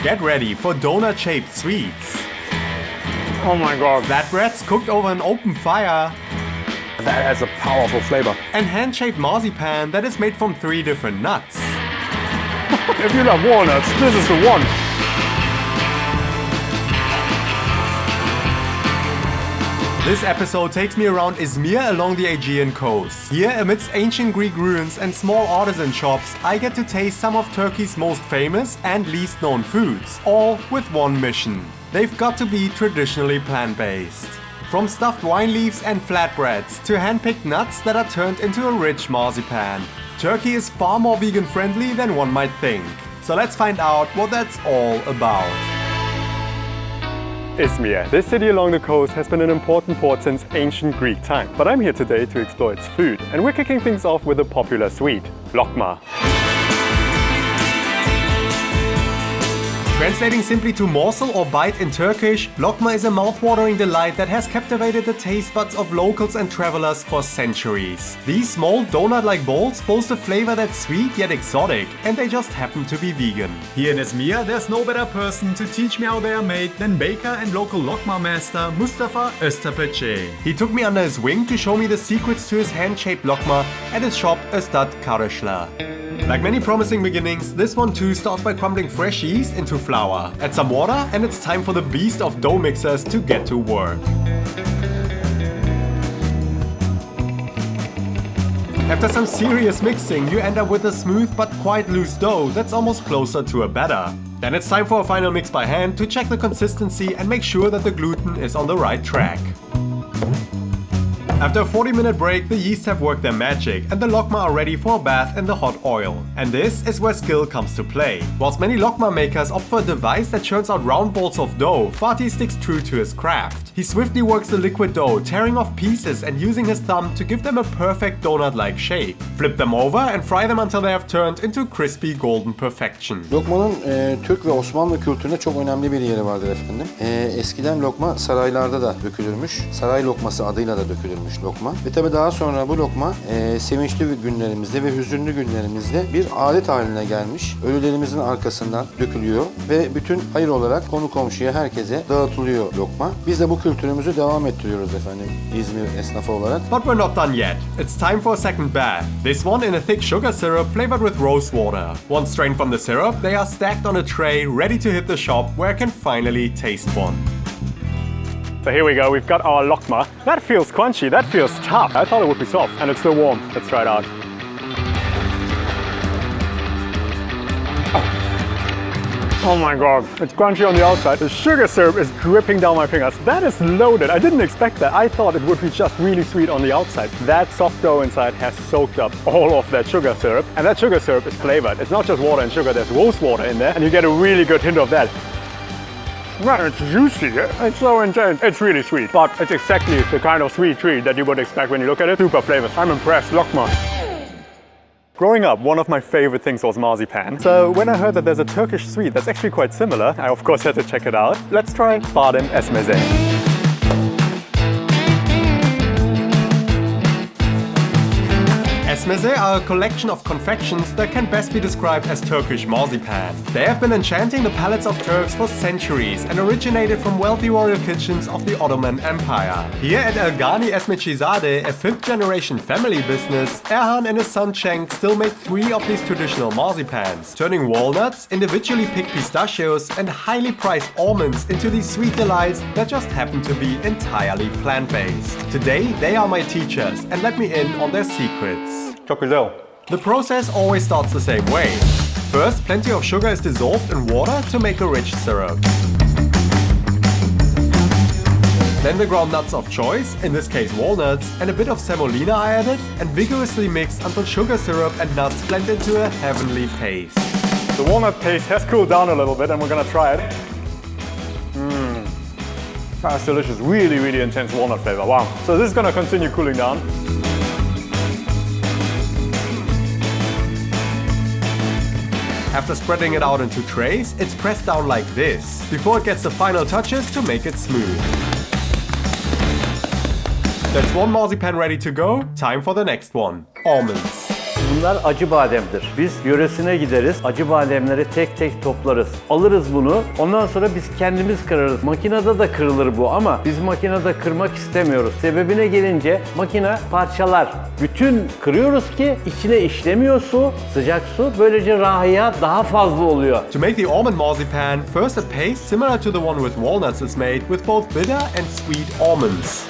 Get ready for donut-shaped sweets. Oh my god. Flatbreads cooked over an open fire. That has a powerful flavor. And hand-shaped marzipan that is made from 3 different nuts. If you love walnuts, this is the one. This episode takes me around İzmir along the Aegean coast. Here, amidst ancient Greek ruins and small artisan shops, I get to taste some of Turkey's most famous and least known foods, all with one mission. They've got to be traditionally plant-based. From stuffed wine leaves and flatbreads to hand-picked nuts that are turned into a rich marzipan. Turkey is far more vegan-friendly than one might think. So let's find out what that's all about. Izmir. This city along the coast has been an important port since ancient Greek time. But I'm here today to explore its food. And we're kicking things off with a popular sweet, Lokma. Translating simply to morsel or bite in Turkish, Lokma is a mouth-watering delight that has captivated the taste buds of locals and travelers for centuries. These small donut-like balls boast a flavor that's sweet yet exotic, and they just happen to be vegan. Here in İzmir, there's no better person to teach me how they are made than baker and local Lokma master Mustafa Öztepeçi. He took me under his wing to show me the secrets to his hand-shaped Lokma at his shop Öztat Karışla. Like many promising beginnings, this one too starts by crumbling fresh yeast into flour. Add some water and it's time for the beast of dough mixers to get to work. After some serious mixing, you end up with a smooth but quite loose dough that's almost closer to a batter. Then it's time for a final mix by hand to check the consistency and make sure that the gluten is on the right track. After a 40-minute break, the yeasts have worked their magic and the Lokma are ready for a bath in the hot oil. And this is where skill comes to play. Whilst many Lokma makers opt for a device that churns out round balls of dough, Fatih sticks true to his craft. He swiftly works the liquid dough, tearing off pieces and using his thumb to give them a perfect donut-like shape. Flip them over and fry them until they have turned into crispy golden perfection. Lokmanın Türk ve Osmanlı kültüründe çok önemli bir yeri vardır efendim. Eskiden lokma saraylarda da dökülürmüş. Saray lokması adıyla da dökülürmüş lokma. Ve tabi daha sonra bu lokma sevinçli günlerimizde ve hüzünlü günlerimizde bir adet haline gelmiş. Ölülerimizin arkasından dökülüyor ve bütün hayır olarak konu komşuya herkese dağıtılıyor lokma. Biz de bu kültürümüzü devam ettiriyoruz efendim İzmir esnafı olarak. But we're not done yet. It's time for a second bath. This one in a thick sugar syrup flavored with rose water. Once strained from the syrup, they are stacked on a tray ready to hit the shop where I can finally taste one. So here we go, we've got our Lokma. That feels crunchy, that feels tough. I thought it would be soft, and it's still warm. Let's try it out. Oh my god, it's crunchy on the outside. The sugar syrup is dripping down my fingers. That is loaded. I didn't expect that. I thought it would be just really sweet on the outside. That soft dough inside has soaked up all of that sugar syrup. And that sugar syrup is flavored. It's not just water and sugar, there's rose water in there. And you get a really good hint of that. Man, it's juicy, it's so intense. It's really sweet, but it's exactly the kind of sweet treat that you would expect when you look at it. Super flavors. I'm impressed. Lokma. Growing up, one of my favorite things was marzipan. So when I heard that there's a Turkish sweet that's actually quite similar, I of course had to check it out. Let's try Badem Ezmesi. Ezmesi are a collection of confections that can best be described as Turkish marzipan. They have been enchanting the palates of Turks for centuries and originated from wealthy royal kitchens of the Ottoman Empire. Here at Ergani Ezmecizade, a 5th-generation family business, Erhan and his son Cenk still make 3 of these traditional marzipans, turning walnuts, individually picked pistachios and highly priced almonds into these sweet delights that just happen to be entirely plant-based. Today, they are my teachers and let me in on their secrets. Çok güzel. The process always starts the same way. First, plenty of sugar is dissolved in water to make a rich syrup. Then the ground nuts of choice, in this case walnuts, and a bit of semolina are added and vigorously mixed until sugar syrup and nuts blend into a heavenly paste. The walnut paste has cooled down a little bit and we're gonna try it. That's delicious, really, really intense walnut flavor, wow. So this is gonna continue cooling down. After spreading it out into trays, it's pressed down like this, before it gets the final touches to make it smooth. That's one marzipan ready to go, time for the next one. Almonds. Bunlar acı bademdir. Biz yöresine gideriz, acı bademleri tek tek toplarız. Alırız bunu, ondan sonra biz kendimiz kırarız. Makinede de kırılır bu ama biz makinede kırmak istemiyoruz. Sebebine gelince makine parçalar. Bütün kırıyoruz ki içine işlemiyor su, sıcak su. Böylece rahiyat daha fazla oluyor. To make the almond marzipan, first a paste similar to the one with walnuts is made with both bitter and sweet almonds.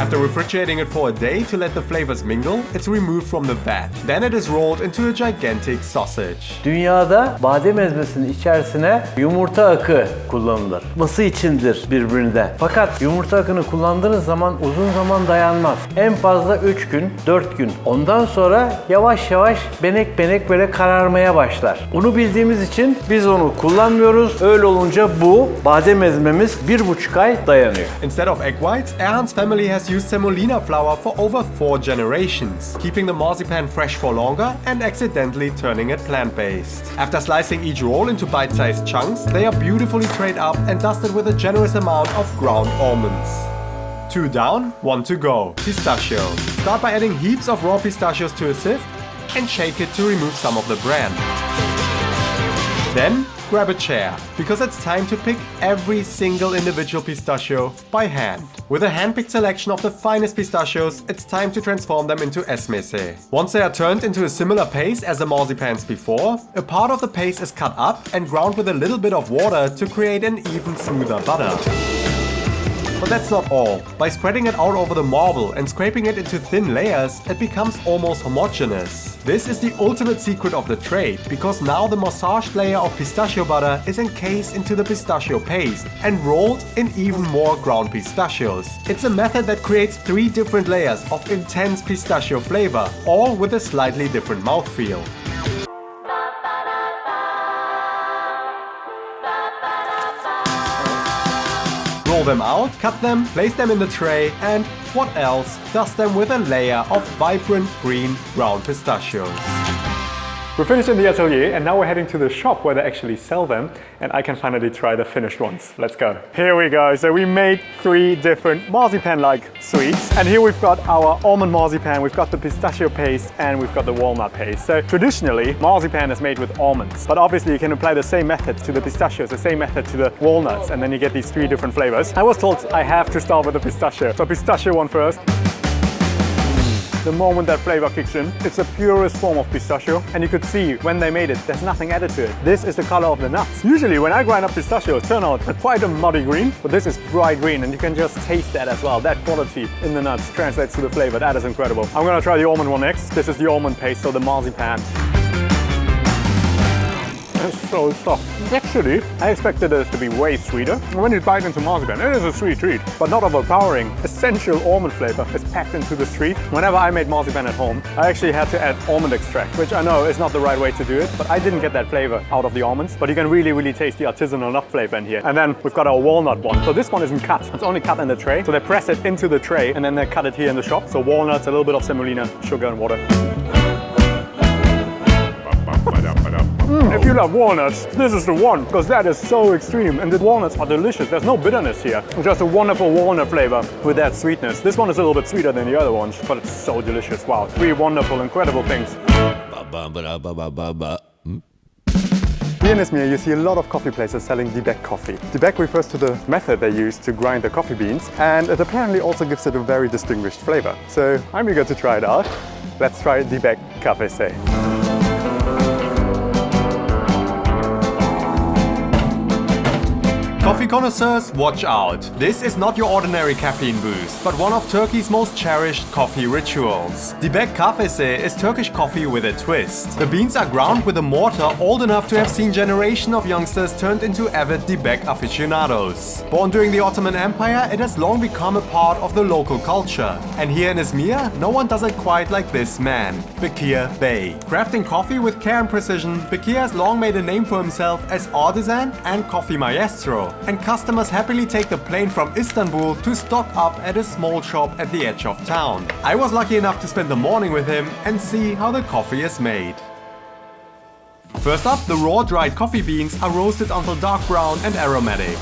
After refrigerating it for a day to let the flavors mingle, it's removed from the vat. Then it is rolled into a gigantic sausage. Dünyada badem ezmesinin içerisine yumurta akı kullanılır. Mısı içindir birbirine. Fakat yumurta akını kullandığınız zaman uzun zaman dayanmaz. En fazla 3 gün, 4 gün. Ondan sonra yavaş yavaş benek benek böyle kararmaya başlar. Onu bildiğimiz için biz onu kullanmıyoruz. Öyle olunca bu badem ezmemiz 1,5 ay dayanıyor. Instead of egg whites, Erhan's family has used semolina flour for over 4 generations, keeping the marzipan fresh for longer and accidentally turning it plant-based. After slicing each roll into bite-sized chunks, they are beautifully trayed up and dusted with a generous amount of ground almonds. 2 down, 1 to go. Pistachio. Start by adding heaps of raw pistachios to a sieve and shake it to remove some of the bran. Then, grab a chair, because it's time to pick every single individual pistachio by hand. With a hand-picked selection of the finest pistachios, it's time to transform them into ezmesi. Once they are turned into a similar paste as the marzipans before, a part of the paste is cut up and ground with a little bit of water to create an even smoother butter. But that's not all. By spreading it out over the marble and scraping it into thin layers, it becomes almost homogeneous. This is the ultimate secret of the trade, because now the massaged layer of pistachio butter is encased into the pistachio paste and rolled in even more ground pistachios. It's a method that creates 3 different layers of intense pistachio flavor, all with a slightly different mouthfeel. Roll them out, cut them, place them in the tray, and what else? Dust them with a layer of vibrant green ground pistachios. We're finished in the atelier and now we're heading to the shop where they actually sell them and I can finally try the finished ones. Let's go. Here we go. So we made 3 different marzipan-like sweets and here we've got our almond marzipan, we've got the pistachio paste and we've got the walnut paste. So traditionally marzipan is made with almonds, but obviously you can apply the same method to the pistachios, the same method to the walnuts, and then you get these 3 different flavors. I was told I have to start with the pistachio. So pistachio one first. The moment that flavor kicks in, it's the purest form of pistachio, and you could see when they made it, there's nothing added to it. This is the color of the nuts. Usually when I grind up pistachios, turn out quite a muddy green, but this is bright green, and you can just taste that as well. That quality in the nuts translates to the flavor. That is incredible. I'm gonna try the almond one next. This is the almond paste, so the marzipan. It's so soft. Actually, I expected this to be way sweeter. When you bite into marzipan, it is a sweet treat, but not overpowering. Essential almond flavor is packed into the treat. Whenever I made marzipan at home, I actually had to add almond extract, which I know is not the right way to do it, but I didn't get that flavor out of the almonds. But you can really taste the artisanal nut flavor in here. And then we've got our walnut one. So this one isn't cut. It's only cut in the tray. So they press it into the tray and then they cut it here in the shop. So walnuts, a little bit of semolina, sugar and water. If you love walnuts, this is the one, because that is so extreme and the walnuts are delicious. There's no bitterness here. It's just a wonderful walnut flavor with that sweetness. This one is a little bit sweeter than the other ones, but it's so delicious. Wow, 3 wonderful, incredible things. Here in Izmir, you see a lot of coffee places selling Dibek coffee. Dibek refers to the method they use to grind the coffee beans, and it apparently also gives it a very distinguished flavor. So I'm eager to try it out. Let's try Dibek Kahvesi. Coffee connoisseurs, watch out! This is not your ordinary caffeine boost, but one of Turkey's most cherished coffee rituals. Dibek Kahvesi is Turkish coffee with a twist. The beans are ground with a mortar old enough to have seen generations of youngsters turned into avid Dibek aficionados. Born during the Ottoman Empire, it has long become a part of the local culture. And here in Izmir, no one does it quite like this man, Bekir Bey. Crafting coffee with care and precision, Bekir has long made a name for himself as artisan and coffee maestro. And customers happily take the plane from Istanbul to stock up at a small shop at the edge of town. I was lucky enough to spend the morning with him and see how the coffee is made. First up, the raw dried coffee beans are roasted until dark brown and aromatic.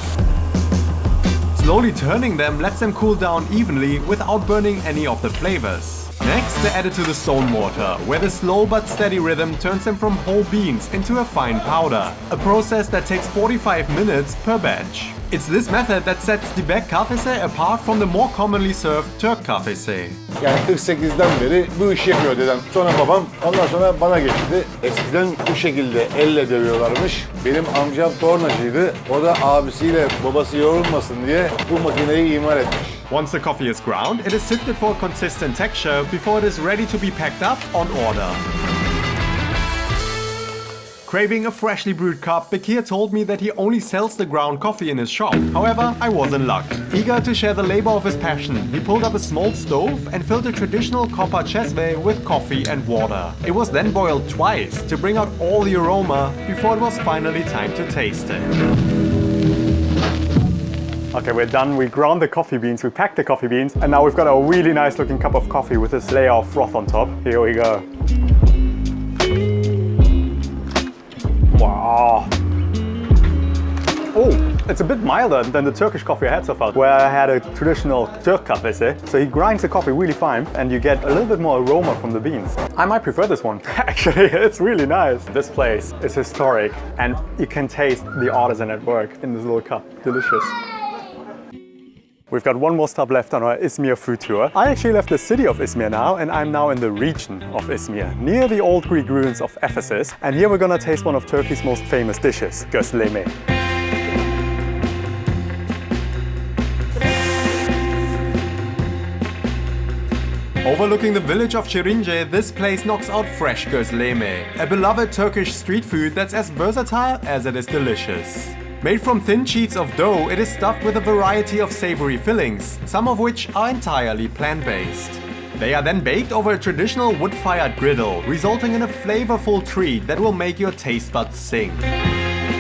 Slowly turning them lets them cool down evenly without burning any of the flavors. Next, they're added to the stone mortar, where the slow but steady rhythm turns them from whole beans into a fine powder, a process that takes 45 minutes per batch. It's this method that sets Dibek Kahvesi apart from the more commonly served Türk kahvesi. Yani 48'den beri bu işi yapıyor dedem. Sonra babam, ondan sonra bana geçti. Eskiden bu şekilde elle dövüyorlarmış. Benim amcam tornacıydı. O da abisiyle babası yorulmasın diye bu makineyi imal etmiş. Once the coffee is ground, it is sifted for a consistent texture before it is ready to be packed up on order. Craving a freshly brewed cup, Bekir told me that he only sells the ground coffee in his shop. However, I was in luck. Eager to share the labor of his passion, he pulled up a small stove and filled a traditional copper chesve with coffee and water. It was then boiled twice to bring out all the aroma before it was finally time to taste it. Okay, we're done. We ground the coffee beans, we packed the coffee beans, and now we've got a really nice looking cup of coffee with this layer of froth on top. Here we go. Wow. Oh, it's a bit milder than the Turkish coffee I had so far, where I had a traditional Türk kahvesi. So he grinds the coffee really fine and you get a little bit more aroma from the beans. I might prefer this one. Actually, it's really nice. This place is historic and you can taste the artisan at work in this little cup. Delicious. We've got one more stop left on our İzmir food tour. I actually left the city of İzmir now, and I'm now in the region of İzmir, near the old Greek ruins of Ephesus. And here we're gonna taste one of Turkey's most famous dishes, Gözleme. Overlooking the village of Şirince, this place knocks out fresh gözleme, a beloved Turkish street food that's as versatile as it is delicious. Made from thin sheets of dough, it is stuffed with a variety of savory fillings, some of which are entirely plant-based. They are then baked over a traditional wood-fired griddle, resulting in a flavorful treat that will make your taste buds sing.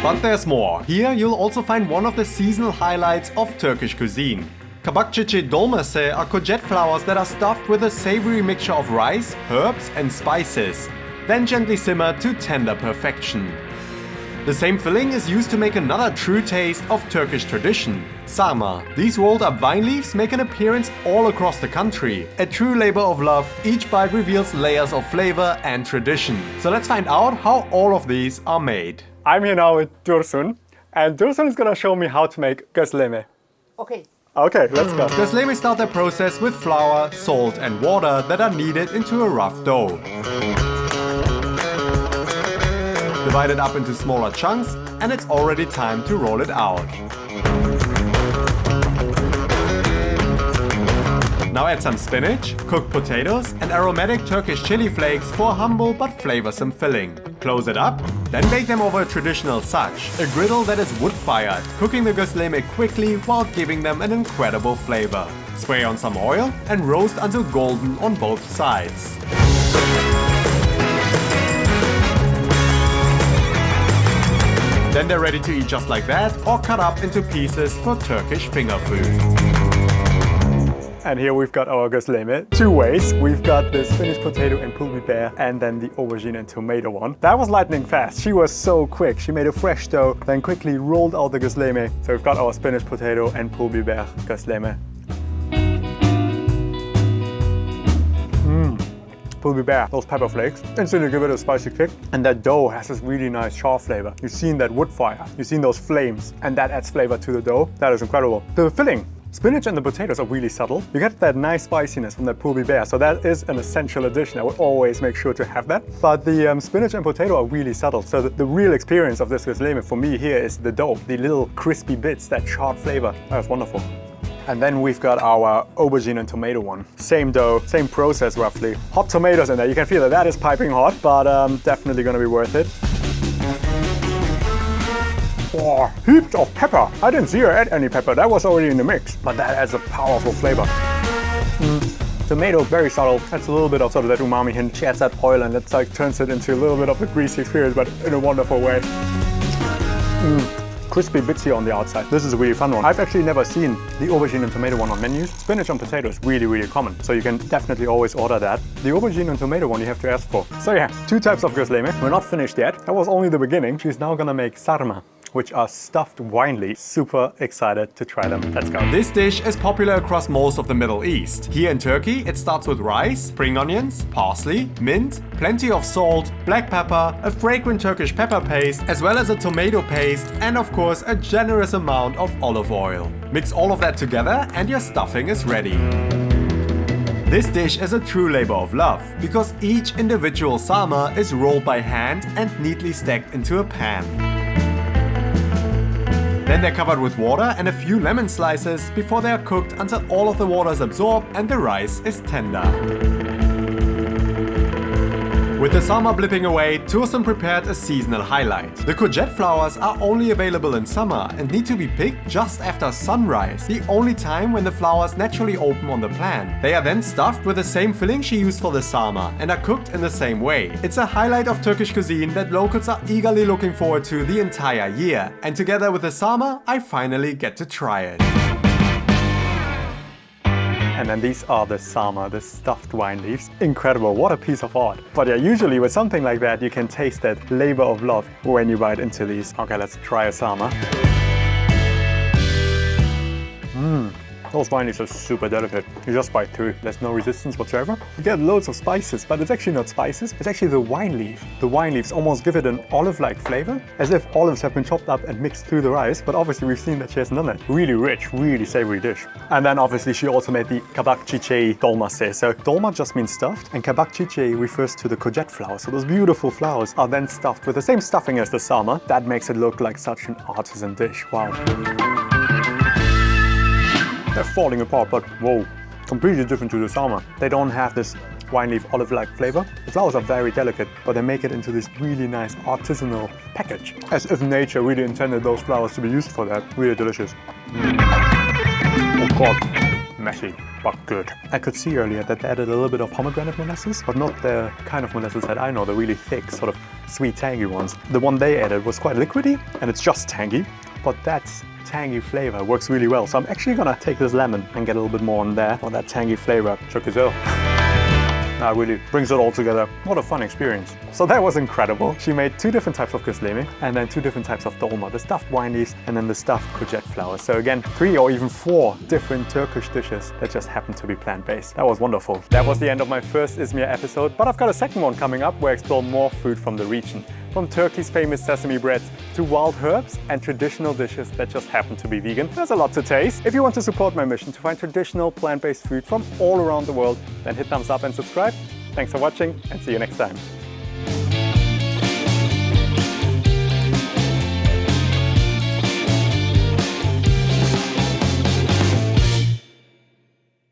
But there's more. Here you'll also find one of the seasonal highlights of Turkish cuisine. Kabak, Çiçeği, Dolması are courgette flowers that are stuffed with a savory mixture of rice, herbs and spices, then gently simmered to tender perfection. The same filling is used to make another true taste of Turkish tradition, Sarma. These rolled up vine leaves make an appearance all across the country. A true labor of love, each bite reveals layers of flavor and tradition. So let's find out how all of these are made. I'm here now with Dursun, and Dursun is gonna show me how to make gözleme. Okay. Okay, let's go. Gözleme start the process with flour, salt and water that are kneaded into a rough dough. Divide it up into smaller chunks, and it's already time to roll it out. Now add some spinach, cooked potatoes, and aromatic Turkish chili flakes for a humble but flavorsome filling. Close it up, then bake them over a traditional sac, a griddle that is wood-fired, cooking the gözleme quickly while giving them an incredible flavor. Spray on some oil and roast until golden on both sides. Then they're ready to eat just like that, or cut up into pieces for Turkish finger food. And here we've got our gözleme. Two ways. We've got the spinach potato and pul biber, and then the aubergine and tomato one. That was lightning fast. She was so quick. She made a fresh dough, then quickly rolled out the gözleme. So we've got our spinach potato and pul biber gözleme. Pul biber, those pepper flakes, instantly give it a spicy kick. And that dough has this really nice char flavor. You've seen that wood fire, you've seen those flames, and that adds flavor to the dough. That is incredible. The filling. Spinach and the potatoes are really subtle. You get that nice spiciness from that pul biber, so that is an essential addition. I would always make sure to have that. But the spinach and potato are really subtle, so the real experience of this gözleme for me here is the dough, the little crispy bits, that charred flavor. That's wonderful. And then we've got our aubergine and tomato one. Same dough, same process roughly. Hot tomatoes in there. You can feel that is piping hot, but definitely gonna be worth it. Oh, heaps of pepper. I didn't see her add any pepper. That was already in the mix, but that adds a powerful flavor. Tomato, very subtle. That's a little bit of sort of that umami hint. She adds that oil and it's like turns it into a little bit of a greasy experience, but in a wonderful way. Crispy bits here on the outside. This is a really fun one. I've actually never seen the aubergine and tomato one on menus. Spinach and potato is really, really common, so you can definitely always order that. The aubergine and tomato one you have to ask for. So yeah, two types of gözleme. We're not finished yet. That was only the beginning. She's now gonna make sarma, which are stuffed wine leaves. Super excited to try them. Let's go. This dish is popular across most of the Middle East. Here in Turkey, it starts with rice, spring onions, parsley, mint, plenty of salt, black pepper, a fragrant Turkish pepper paste, as well as a tomato paste, and of course a generous amount of olive oil. Mix all of that together and your stuffing is ready. This dish is a true labor of love, because each individual sarma is rolled by hand and neatly stacked into a pan. Then they're covered with water and a few lemon slices before they are cooked until all of the water is absorbed and the rice is tender. With the sarma blipping away, Tursun prepared a seasonal highlight. The courgette flowers are only available in summer and need to be picked just after sunrise, the only time when the flowers naturally open on the plant. They are then stuffed with the same filling she used for the sarma and are cooked in the same way. It's a highlight of Turkish cuisine that locals are eagerly looking forward to the entire year. And together with the sarma, I finally get to try it. And then these are the sarma, the stuffed wine leaves. Incredible, what a piece of art. But yeah, usually with something like that, you can taste that labor of love when you bite into these. Okay, let's try a sarma. Those wine leaves are super delicate. You just bite through. There's no resistance whatsoever. You get loads of spices, but it's actually not spices. It's actually the wine leaf. The wine leaves almost give it an olive-like flavor, as if olives have been chopped up and mixed through the rice, but obviously we've seen that she hasn't done that. Really rich, really savory dish. And then obviously she also made the Kabak, Çiçeği, Dolması. So dolma just means stuffed, and Kabak, Çiçeği refers to the courgette flowers. So those beautiful flowers are then stuffed with the same stuffing as the sarma. That makes it look like such an artisan dish. Wow. They're falling apart, but whoa, completely different to the sarma. They don't have this wine leaf olive-like flavor. The flowers are very delicate, but they make it into this really nice artisanal package. As if nature really intended those flowers to be used for that. Really delicious. Oh God, messy, but good. I could see earlier that they added a little bit of pomegranate molasses, but not the kind of molasses that I know, the really thick, sort of sweet, tangy ones. The one they added was quite liquidy, and it's just tangy, but that's tangy flavor works really well. So I'm actually gonna take this lemon and get a little bit more on there for that tangy flavor. Türkiye. That really brings it all together. What a fun experience. So that was incredible. She made 2 different types of gözleme and then 2 different types of dolma, the stuffed wine leaves and then the stuffed courgette flowers. So again, 3 or even 4 different Turkish dishes that just happen to be plant-based. That was wonderful. That was the end of my first İzmir episode, but I've got a second one coming up where I explore more food from the region. From Turkey's famous sesame breads to wild herbs and traditional dishes that just happen to be vegan. There's a lot to taste. If you want to support my mission to find traditional plant-based food from all around the world, then hit thumbs up and subscribe. Thanks for watching and see you next time.